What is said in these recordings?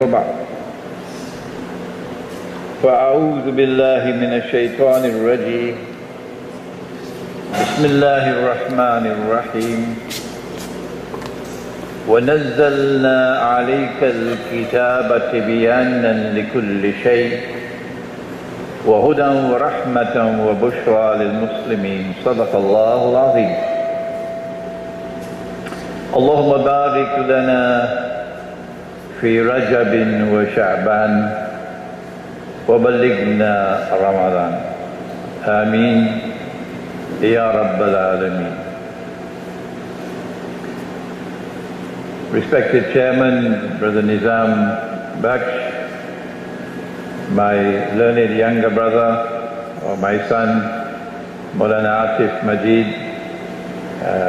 وبعد فأعوذ بالله من الشيطان الرجيم بسم الله الرحمن الرحيم ونزلنا عليك الكتاب تبيانا لكل شيء وهدى ورحمة وبشرى للمسلمين صدق الله العظيم اللهم بارك لنا في رجب وشعبان وبلغنا رمضان آمين يا رب العالمين. Respected Chairman, Brother Nizam Baksh, my learned younger brother, or my son, Maulana Atif Majid,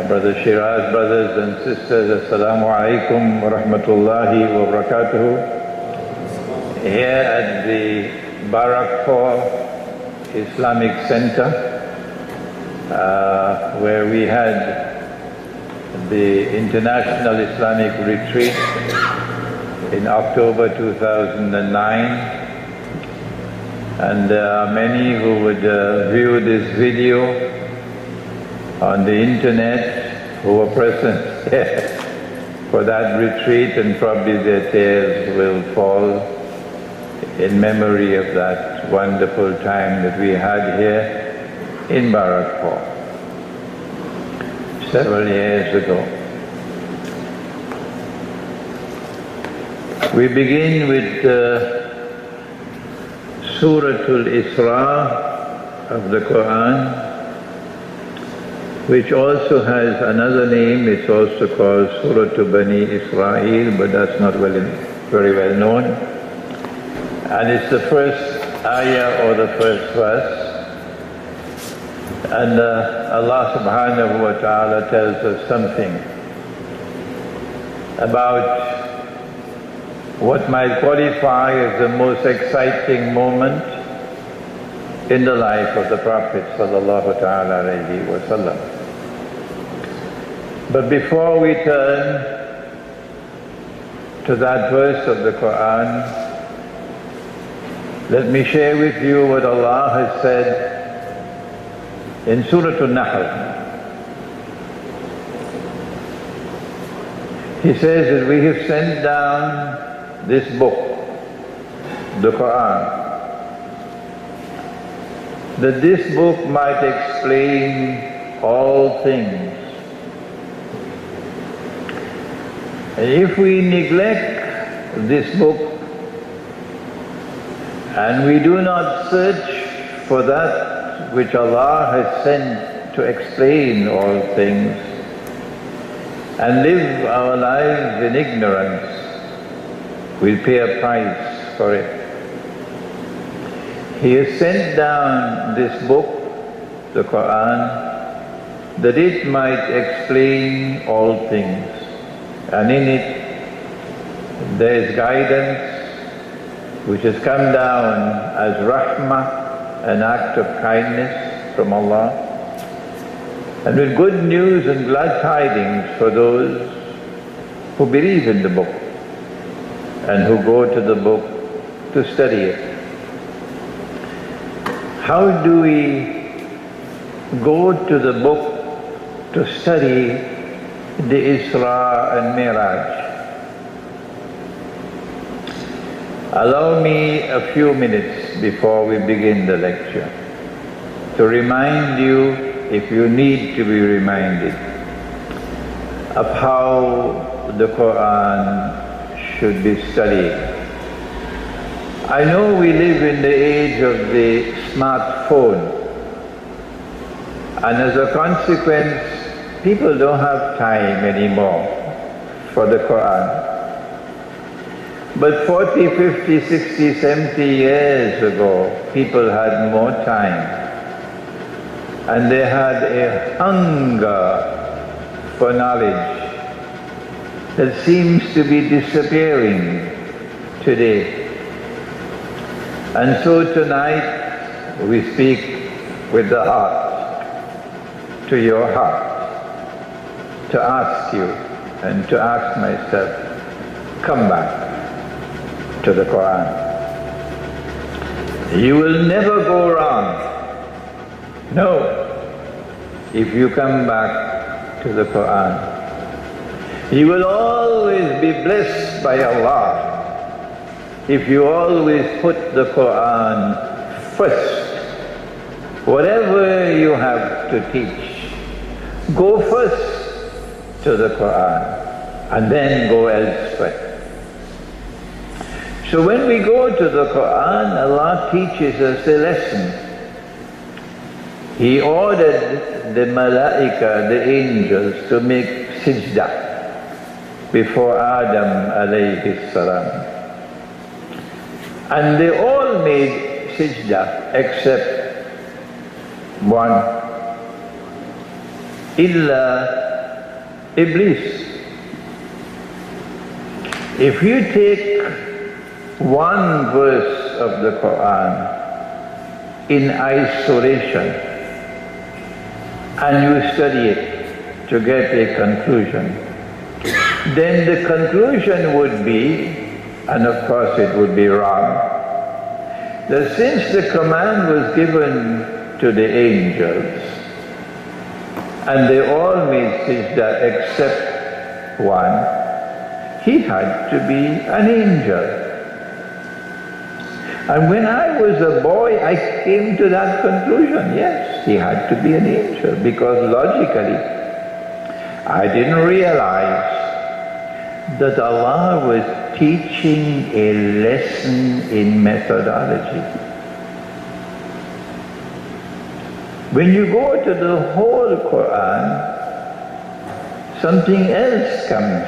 Brother Shiraz, brothers and sisters, Assalamu alaikum wa rahmatullahi wa barakatuhu. Here at the Barrackpore Islamic Center, where we had the International Islamic Retreat in October 2009. And there are many who would view this video on the internet who were present for that retreat, and probably their tears will fall in memory of that wonderful time that we had here in Barrackpore several years ago. We begin with Suratul Isra of the Quran, which also has another name. It's also called Surah Bani Israel, but that's not very well known. And it's the first ayah or the first verse. And Allah subhanahu wa ta'ala tells us something about what might qualify as the most exciting moment in the life of the Prophet sallallahu ta'ala alayhi wa sallam. But before we turn to that verse of the Quran, let me share with you what Allah has said in Surah An-Nahl. He says that we have sent down this book, the Quran, that this book might explain all things. And if we neglect this book and we do not search for that which Allah has sent to explain all things and live our lives in ignorance, we'll pay a price for it. He has sent down this book, the Quran, that it might explain all things. And in it, there is guidance which has come down as rahmah, an act of kindness from Allah, and with good news and glad tidings for those who believe in the book and who go to the book to study it. How do we go to the book to study the Isra and Miraj? Allow me a few minutes before we begin the lecture to remind you, if you need to be reminded, of how the Quran should be studied. I know we live in the age of the smartphone, and as a consequence, people don't have time anymore for the Quran. But 40, 50, 60, 70 years ago, people had more time. And they had a hunger for knowledge that seems to be disappearing today. And so tonight, we speak with the heart to your heart, to ask you and to ask myself, come back. to the Quran. You will never go wrong. No. If you come back to the Quran, you will always be blessed by Allah if you always put the Quran first. Whatever you have to teach, go first to the Quran and then go elsewhere. So when we go to the Quran, Allah teaches us a lesson. He ordered the malaika, the angels, to make sajda before Adam alayhi salam. And they all made sajda except one, illa Iblis. If you take one verse of the Quran in isolation and you study it to get a conclusion, then the conclusion would be, and of course it would be wrong, that since the command was given to the angels and they all made sajda except one, he had to be an angel. And when I was a boy, I came to that conclusion. Yes, he had to be an angel, because logically, I didn't realize that Allah was teaching a lesson in methodology. When you go to the whole Quran, something else comes,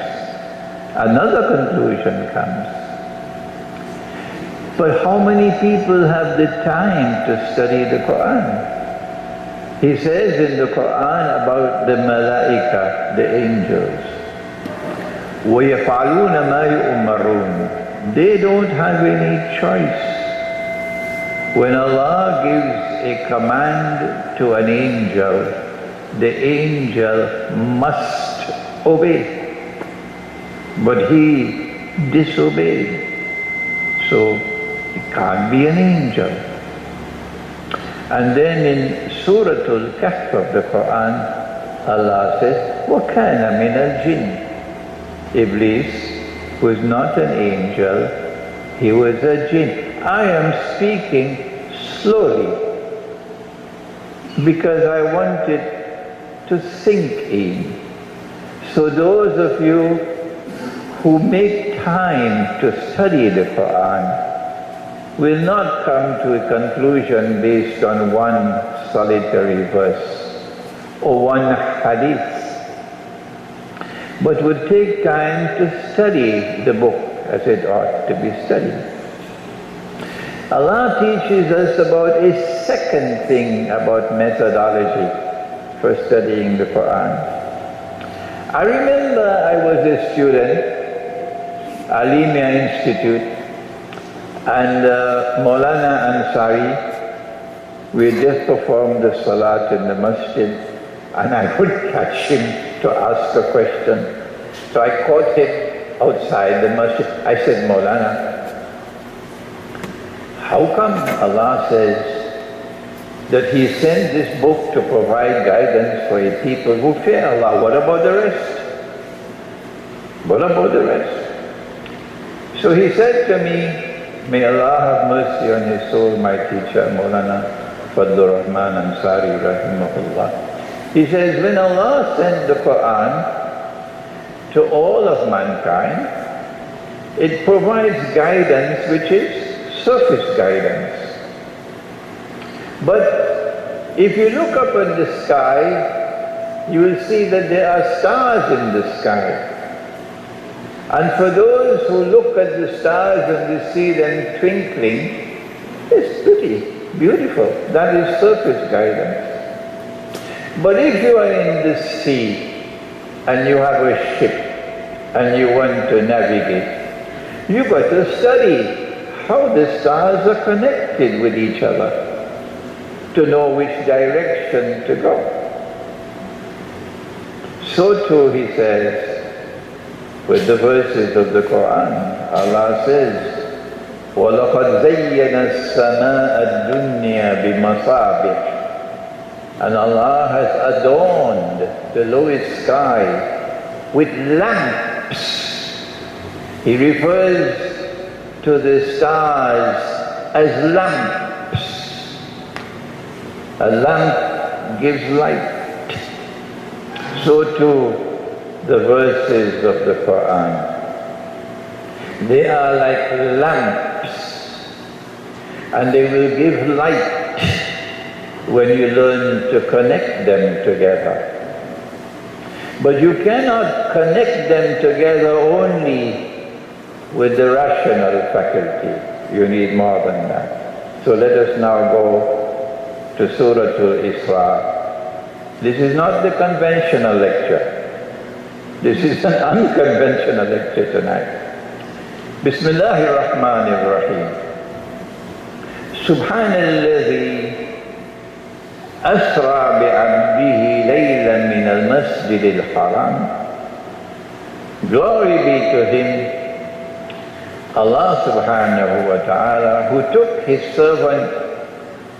another conclusion comes. But how many people have the time to study the Quran? He says in the Quran about the malaika, the angels, وَيَفْعَلُونَ مَا يُؤْمَرُونَ. They don't have any choice. When Allah gives a command to an angel, the angel must obey. But he disobeyed. So he can't be an angel. And then in Surah Al-Kahf of the Quran, Allah says, وَكَانَ مِنَ الْجِنِّ. Iblis was not an angel, he was a jinn. I am speaking slowly because I want it to sink in. So those of you who make time to study the Quran will not come to a conclusion based on one solitary verse or one hadith, but would take time to study the book as it ought to be studied. Allah teaches us about a second thing about methodology for studying the Quran. I remember I was a student, Alimia Institute, and Maulana Ansari, we had just performed the Salat in the masjid, and I would catch him to ask a question. So I caught him outside the masjid. I said, Maulana, how come Allah says that He sent this book to provide guidance for a people who fear Allah? What about the rest? What about the rest? So he said to me, may Allah have mercy on his soul, my teacher, Maulana Fadlur Rahman Ansari, rahimahullah. He says, when Allah sent the Quran to all of mankind, it provides guidance which is surface guidance. But if you look up in the sky, you will see that there are stars in the sky. And for those who look at the stars and they see them twinkling, it's pretty, beautiful. That is surface guidance. But if you are in the sea and you have a ship and you want to navigate, you've got to study how the stars are connected with each other to know which direction to go. So too, he says, with the verses of the Quran, Allah says, وَلَقَدْ زَيَّنَ السَّمَاءَ الدُّنْيَا بِمَصَابِيحَ. And Allah has adorned the lowest sky with lamps. He refers to the stars as lamps. A lamp gives light. So too the verses of the Quran. They are like lamps, and they will give light when you learn to connect them together. But you cannot connect them together only with the rational faculty. You need more than that. So let us now go to Surah Al-Isra. This is not the conventional lecture. This is an unconventional lecture tonight. Bismillahir Rahmanir Rahim. Subhanalladhi asra bi'abdihi laylan min al-masjid al-haram. Glory be to Him, Allah subhanahu wa ta'ala, who took His servant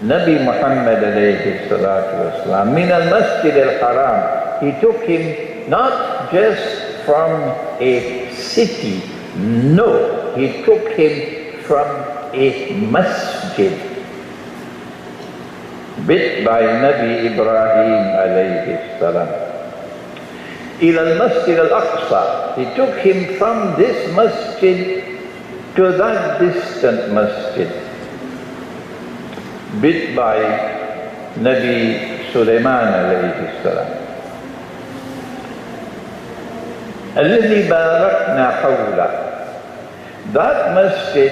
Nabi Muhammad alayhi salatu wasalam min al-masjid al-haram. He took him not just from a city, no, He took him from a masjid built by Nabi Ibrahim alayhi salam. Ila al-Masjid al-Aqsa. He took him from this masjid to that distant masjid built by Nabi Sulaiman alayhi salam. الذي باركنا حوله. That masjid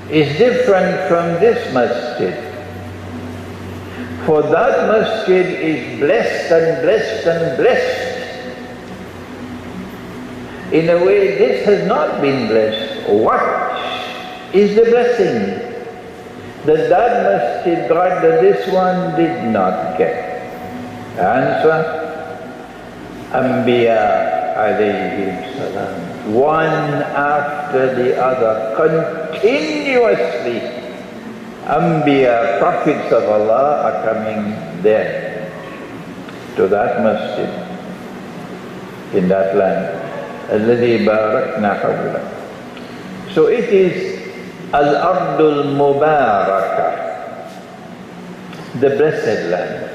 is different from this masjid. For that masjid is blessed and blessed and blessed. In a way, this has not been blessed. What is the blessing that masjid got that this one did not get? Answer, Anbiya alayhim salam, one after the other, continuously. Anbiya, prophets of Allah, are coming there, to that masjid, in that land. Alladhi barakna hawla. So it is Al-Ardul Mubarakah, the blessed land.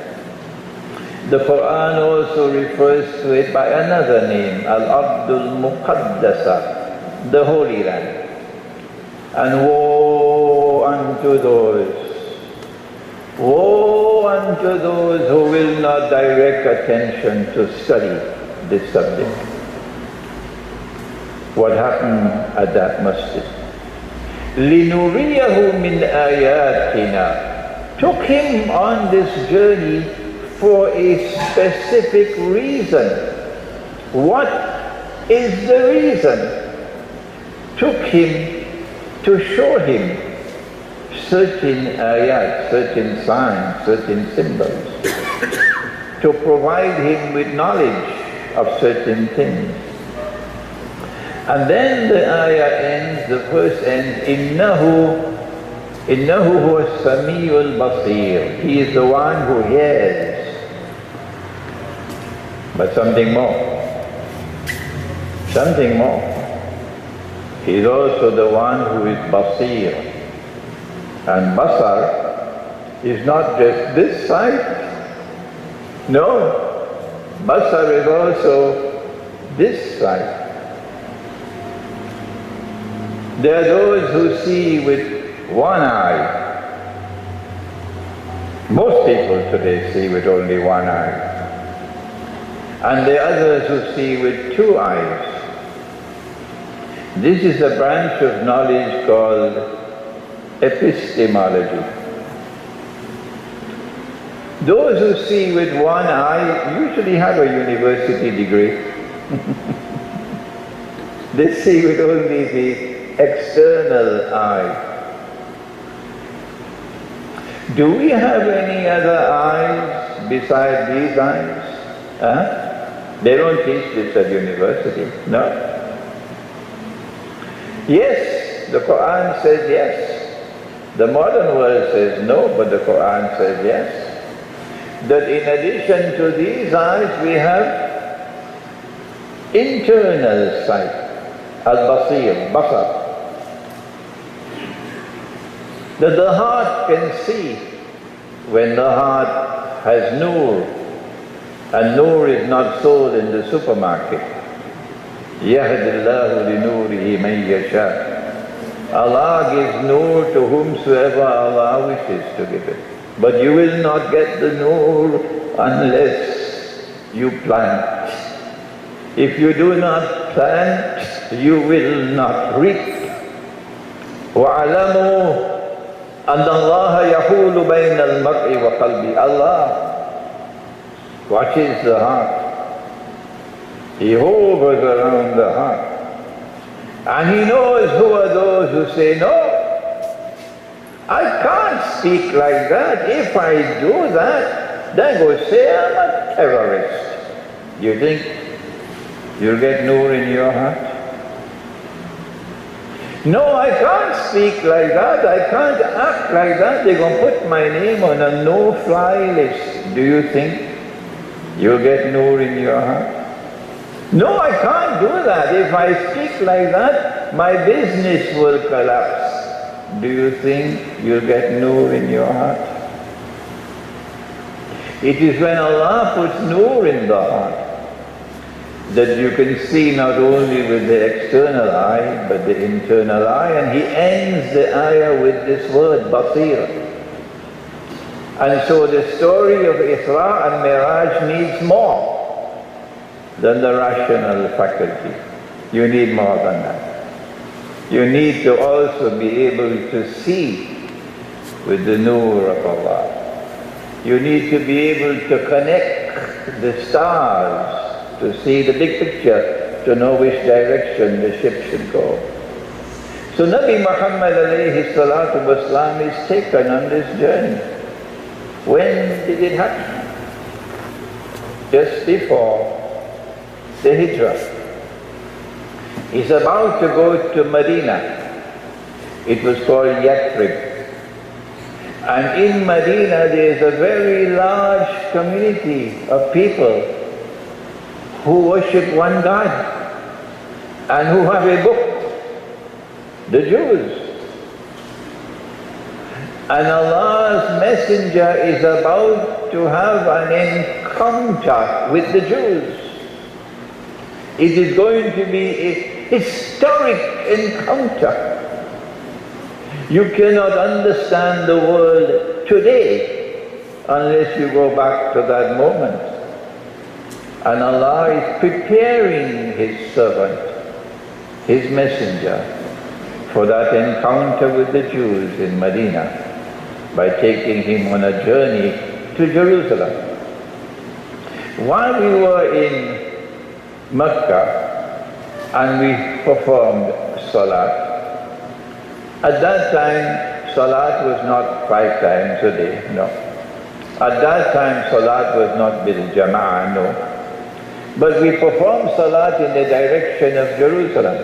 The Quran also refers to it by another name, Al-Ardul Muqaddasa, the Holy Land. And woe unto those who will not direct attention to study this subject. What happened at that masjid? لِنُرِيَهُ مِنْ آيَاتِنَا. Took him on this journey for a specific reason. What is the reason? Took him to show him certain ayat, certain signs, certain symbols, to provide him with knowledge of certain things. And then the ayah ends, the verse ends, Innahu huwa as-sami'ul basir. He is the one who hears. But something more. Something more. He is also the one who is basir. And basar is not just this side. No. Basar is also this side. There are those who see with one eye. Most people today see with only one eye. And there are others who see with two eyes. This is a branch of knowledge called epistemology. Those who see with one eye usually have a university degree. They see with only the external eye. Do we have any other eyes besides these eyes? They don't teach this at university, no. Yes, The Quran says yes. The modern world says no, but the Quran says yes. That in addition to these eyes we have internal sight, al-basir, basar. That the heart can see when the heart has nur, and nur is not sold in the supermarket. يَهْدِ اللَّهُ لِنُورِهِ مَنْ يَشَاءُ. Allah gives nur to whomsoever Allah wishes to give it. But you will not get the nur unless you plant. If you do not plant, you will not reap. وَعَلَمُوا أَنَّ اللَّهَ يَحُولُ بَيْنَ الْمَرْءِ وَقَلْبِ. Allah watches the heart. He hovers around the heart. And He knows who are those who say, no, I can't speak like that. If I do that, then go say I'm a terrorist. You think you'll get nur in your heart? No, I can't speak like that. I can't act like that. They're going to put my name on a no-fly list. Do you think you'll get nur in your heart? No, I can't do that. If I speak like that, my business will collapse. Do you think you'll get nur in your heart? It is when Allah puts nur in the heart that you can see not only with the external eye, but the internal eye, and He ends the ayah with this word, basir. And so the story of Isra and Miraj needs more than the rational faculty. You need more than that. You need to also be able to see with the nur of Allah. You need to be able to connect the stars, to see the big picture, to know which direction the ship should go. So Nabi Muhammad alayhi salatu wasalam is taken on this journey. When did it happen? Just before the Hijrah. He's about to go to Medina. It was called Yathrib. And in Medina there is a very large community of people who worship one God and who have a book, the Jews. And Allah's messenger is about to have an encounter with the Jews. It is going to be a historic encounter. You cannot understand the world today unless you go back to that moment. And Allah is preparing His servant, His messenger, for that encounter with the Jews in Medina by taking him on a journey to Jerusalem. While we were in Mecca and we performed Salat, at that time Salat was not 5 times a day, no. At that time Salat was not bil Jama'ah, no. But we performed Salat in the direction of Jerusalem,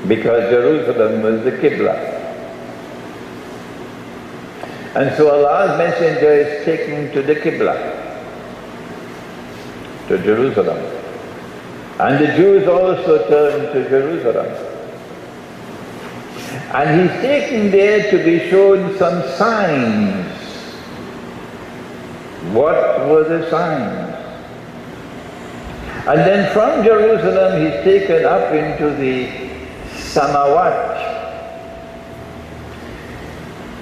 because Jerusalem was the Qibla. And so Allah's messenger is taken to the Qibla, to Jerusalem. And the Jews also turned to Jerusalem. And he's taken there to be shown some signs. What were the signs? And then from Jerusalem he's taken up into the Samawat.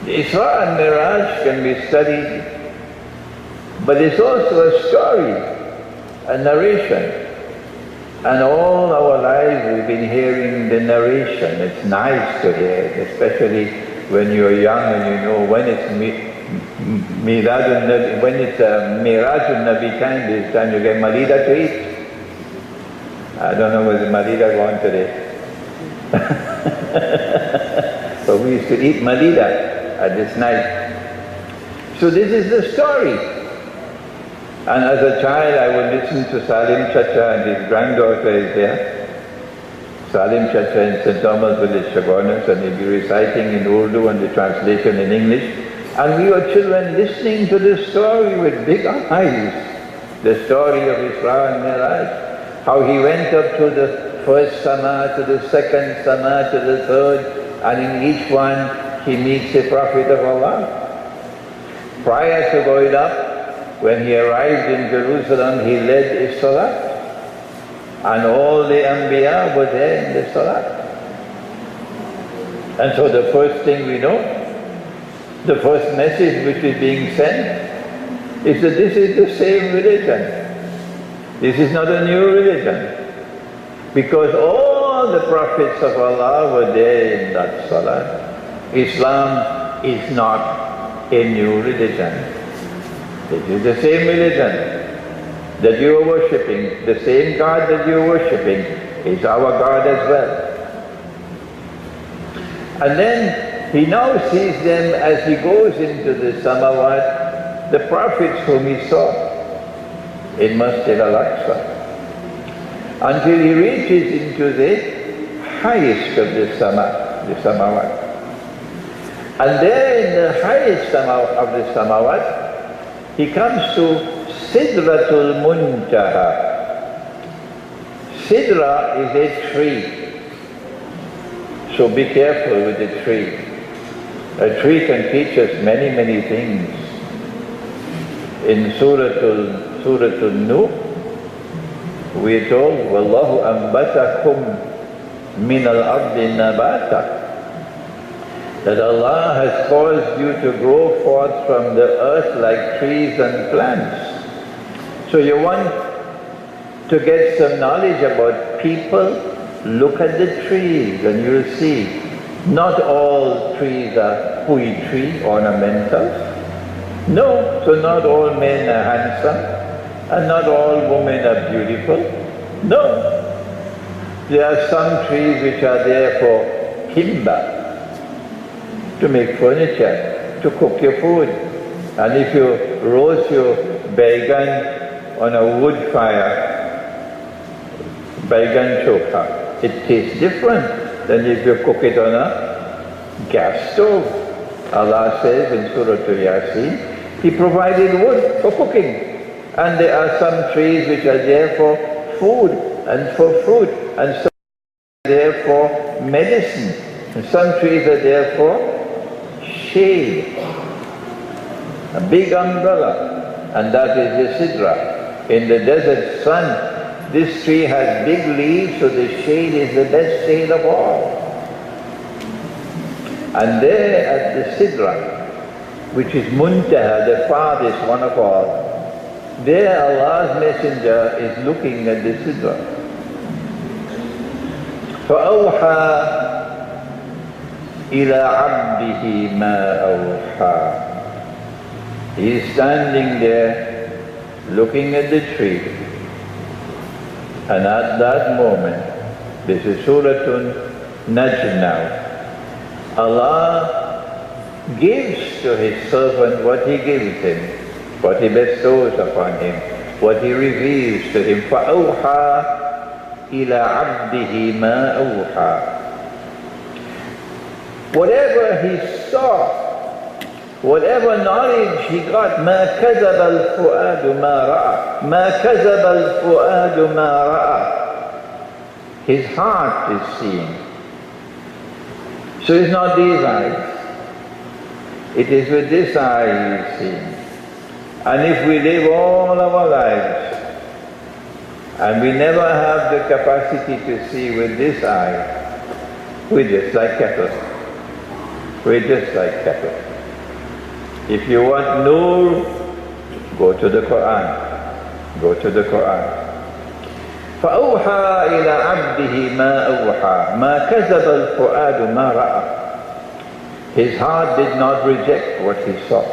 The Isra and Miraj can be studied, but it's also a story, a narration. And all our lives we've been hearing the narration. It's nice to hear it, especially when you're young and you know when it's Miraj al-Nabi, when it's Miraj al-Nabi time, this time you get Malida to eat. I don't know whether Malida gone today. But we used to eat Malida at this night. So this is the story. And as a child I would listen to Salim Chacha, and his granddaughter is there, Salim Chacha in St. Thomas Village, Chagonas, and he'd be reciting in Urdu and the translation in English. And we were children listening to this story with big eyes. The story of Isra and Miraj. How he went up to the first sama, to the second sama, to the third, and in each one he meets the Prophet of Allah. Prior to going up, when he arrived in Jerusalem, he led his salat. And all the Anbiya were there in the salat. And so the first thing we know, the first message which is being sent, is that this is the same religion. This is not a new religion. Because all the prophets of Allah were there in that salat. Islam is not a new religion. It is the same religion that you are worshipping. The same God that you are worshipping is our God as well. And then he now sees them as he goes into the samawat, the prophets whom he saw in Masjid al-Aqsa, until he reaches into the highest of the samawat. And there in the highest of the samawat, he comes to Sidratul Muntaha. Sidra is a tree. So be careful with the tree. A tree can teach us many, many things. In Suratul Nuh, we are told, Wallahu ambatakum min al-ardi nabata. That Allah has caused you to grow forth from the earth like trees and plants. So you want to get some knowledge about people, look at the trees and you'll see not all trees are poetry, ornamental. No, so not all men are handsome and not all women are beautiful. No, there are some trees which are there for timber, to make furniture, to cook your food. And if you roast your baigan on a wood fire, baigan chokha, it tastes different than if you cook it on a gas stove. Allah says in Surah Yasin, He provided wood for cooking. And there are some trees which are there for food and for fruit, and some are there for medicine, and some trees are there for shade, a big umbrella, and that is the sidra. In the desert sun, this tree has big leaves, so the shade is the best shade of all. And there at the sidra, which is Muntaha, the farthest one of all, there Allah's Messenger is looking at the sidra. فَأَوْحَى إِلَىٰ عَبْدِهِ مَا أَوْحَى. He is standing there looking at the tree, and at that moment, this is Suratun Najm now, Allah gives to His servant what He gives him, what He bestows upon him, what He reveals to him. فَأَوْحَى إِلَىٰ عَبْدِهِ مَا أَوْحَى. Whatever he saw, whatever knowledge he got, مَا كَذَبَ الْفُؤَادُ مَا رَأَى مَا كَذَبَ الْفُؤَادُ مَا رَأَى. His heart is seeing. So it's not these eyes. It is with this eye he is seeing. And if we live all our lives, and we never have the capacity to see with this eye, we're just like cattle. We're just like cattle. If you want nur, go to the Quran. Go to the Quran. فَأَوْحَى إِلَىٰ عَبْدِهِ مَا أَوْحَى مَا كَذَبَ الْفُؤَادُ مَا رَأَى. His heart did not reject what he saw.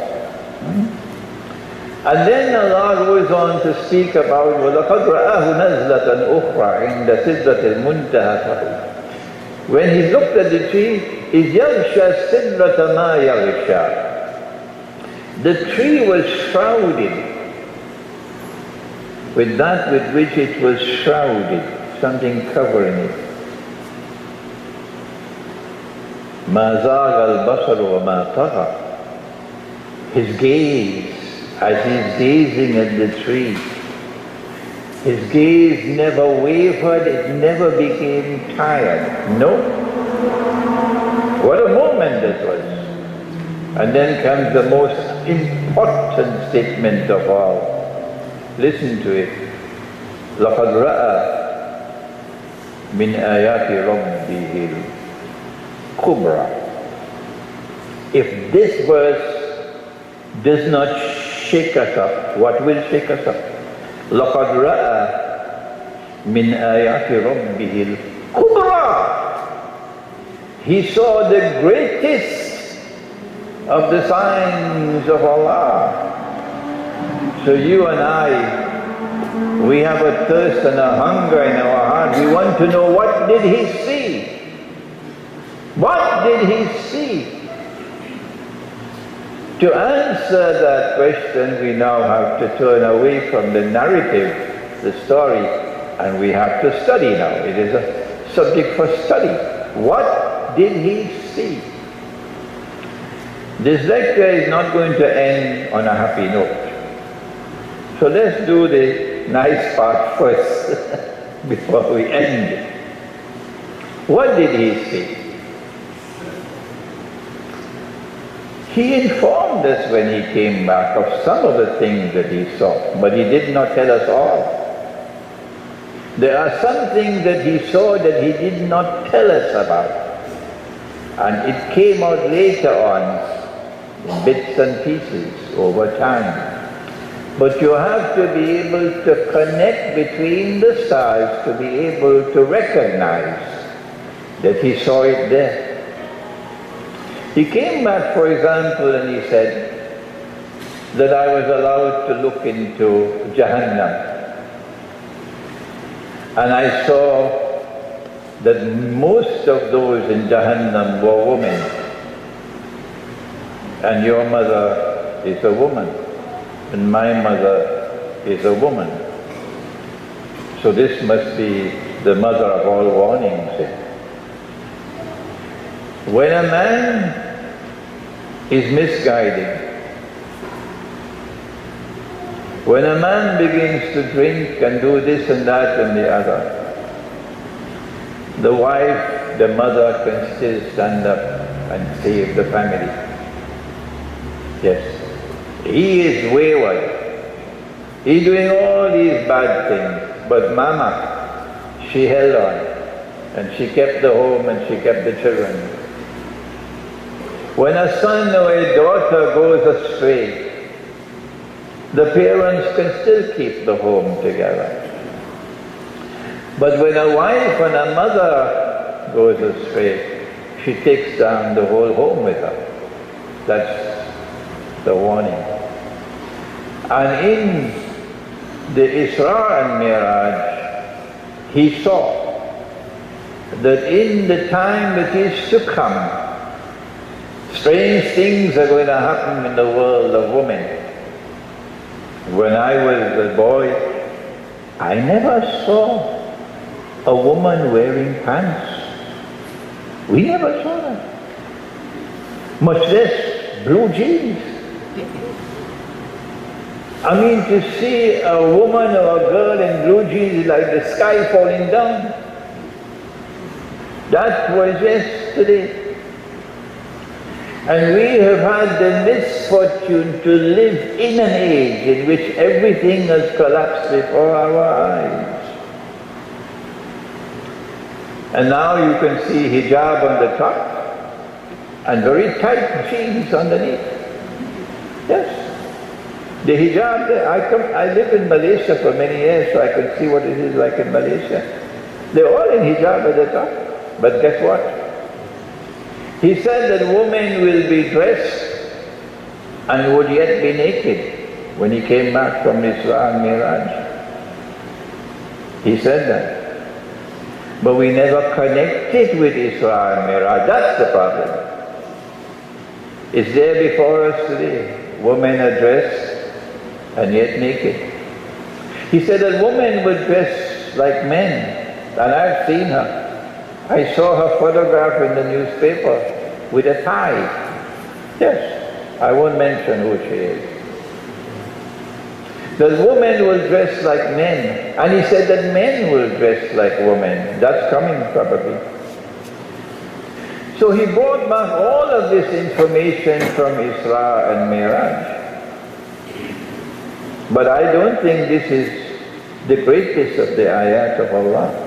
And then Allah goes on to speak about وَلَقَدْ رَآهُ نَزْلَةً أُخْرَى عِنْدَ سِدْرَةِ الْمُنْتَهَى. When he looked at the tree, إِذْ يَغْشَى السِّدْرَةَ مَا يَغْشَى. The tree was shrouded with that with which it was shrouded, something covering it. مَا زَاغَ الْبَصَرُ وَمَا طَغَى. His gaze, as he's gazing at the tree, his gaze never wavered, it never became tired. No. What a moment that was. And then comes the most important statement of all. Listen to it. لَقَدْ رَأَى مِنْ آيَاتِ رَبِّهِ الْكُبْرَى. If this verse does not shake us up, what will shake us up? لَقَدْ رَأَى مِنْ آيَاتِ رَبِّهِ الْكُبْرَى. He saw the greatest of the signs of Allah. So you and I, we have a thirst and a hunger in our heart. We want to know, what did he see? What did he see? To answer that question, we now have to turn away from the narrative, the story, and we have to study now. It is a subject for study. What did he see? This lecture is not going to end on a happy note. So let's do the nice part first before we end. What did he see? He informed us when he came back of some of the things that he saw, but he did not tell us all. There are some things that he saw that he did not tell us about, and it came out later on, in bits and pieces over time. But you have to be able to connect between the stars to be able to recognize that he saw it there. He came back, for example, and he said that I was allowed to look into Jahannam. And I saw that most of those in Jahannam were women. And your mother is a woman, and my mother is a woman. So this must be the mother of all warnings. When a man is misguided, when a man begins to drink and do this and that and the other, the wife, the mother can still stand up and save the family. Yes. He is wayward. He's doing all these bad things, but Mama, she held on, and she kept the home and she kept the children. When a son or a daughter goes astray, the parents can still keep the home together. But when a wife and a mother goes astray, she takes down the whole home with her. That's the warning. And in the Isra and Miraj, he saw that in the time that is to come, strange things are going to happen in the world of women. When I was a boy, I never saw a woman wearing pants. We never saw that. Much less blue jeans. I mean, to see a woman or a girl in blue jeans is like the sky falling down. That was yesterday. And we have had the misfortune to live in an age in which everything has collapsed before our eyes. And now you can see hijab on the top and very tight jeans underneath. Yes. The hijab, I lived in Malaysia for many years, so I can see what it is like in Malaysia. They're all in hijab at the top. But guess what? He said that women will be dressed and would yet be naked when he came back from Isra and Miraj. He said that. But we never connected with Isra and Miraj. That's the problem. It's there before us today. Women are dressed and yet naked. He said that women would dress like men, and I've seen her. I saw her photograph in the newspaper. with a tie. Yes, I won't mention who she is. The women will dress like men, and he said that men will dress like women. That's coming probably. So he brought back all of this information from Isra and Miraj. But I don't think this is the greatest of the ayat of Allah.